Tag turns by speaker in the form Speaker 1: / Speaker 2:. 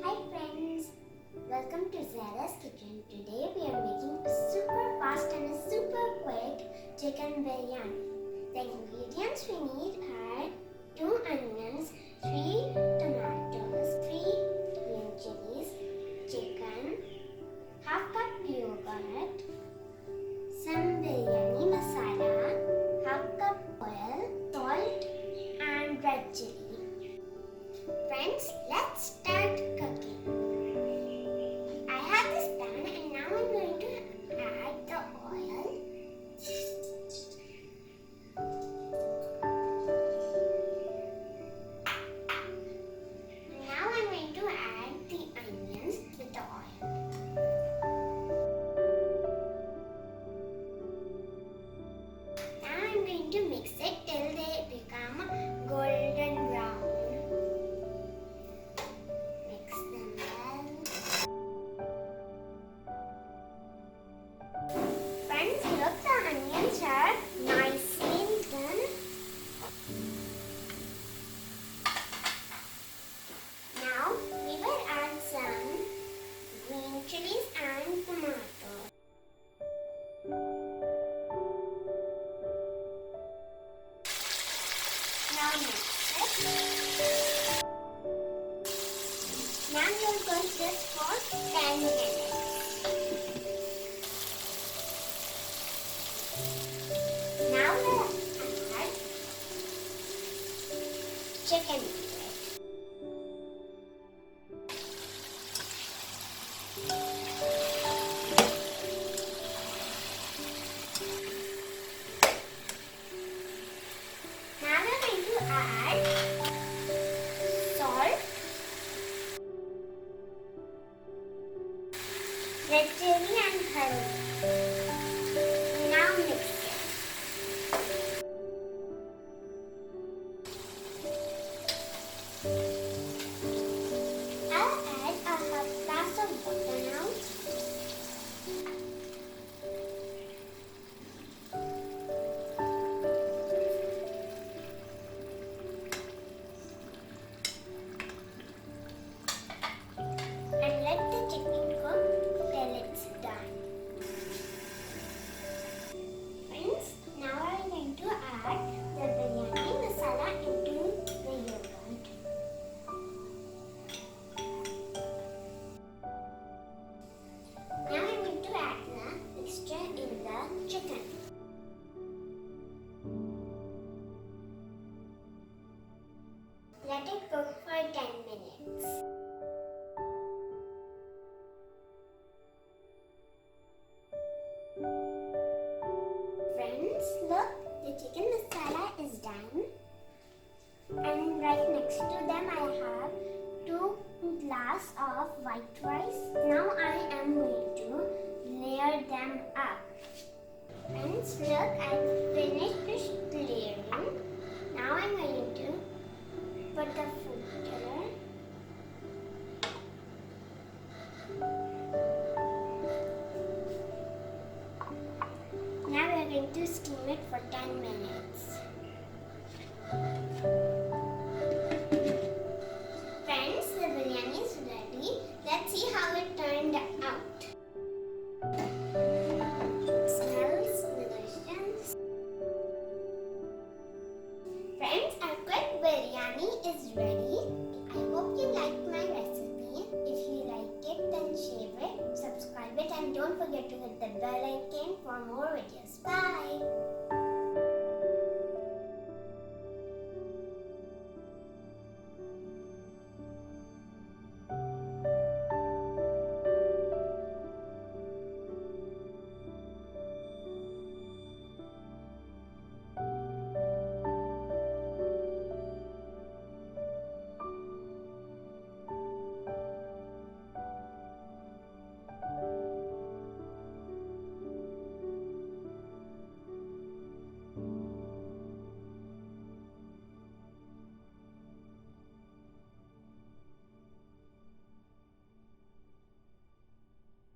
Speaker 1: Hi friends, welcome to Zara's Kitchen. Today we are making a super fast and a super quick chicken biryani. The ingredients we need are 2 onions, 3 tomatoes, 3 green chilies, chicken, half cup yogurt, some biryani masala, half cup oil, salt and red chili. Friends, let's start cooking. I have this pan and now I'm going to add the oil. Now I'm going to add the onions with the oil. Now I'm going to mix it till they become golden brown. Mix them well. Friends, look, the onions are nicely done. Now we will add some green chilies and tomatoes. Now mix it. Now you're going to this for 10 minutes. Now we'll add chicken to it. Now we're going to add salt, red chili and haldi. Now mix it. I'll add a half glass of water now. And let the chicken cook till it's done. Friends, now I'm going to add the biryani masala into the yogurt. Now I'm going to add the mixture in the chicken. Let it cook for 10 minutes. Friends, look, the chicken masala is done. And right next to them I have 2 glasses of white rice. Now I am going to layer them up. Friends, look, I've finished layering. Now I'm going to put the food color. Now we are going to steam it for 10 minutes. Friends, the biryani is ready. Let's see how it turned out. It smells delicious. Friends, our quick biryani is ready. I hope you liked my recipe. If you like it, then share it, subscribe it, and don't forget to hit the bell icon for more videos. Bye!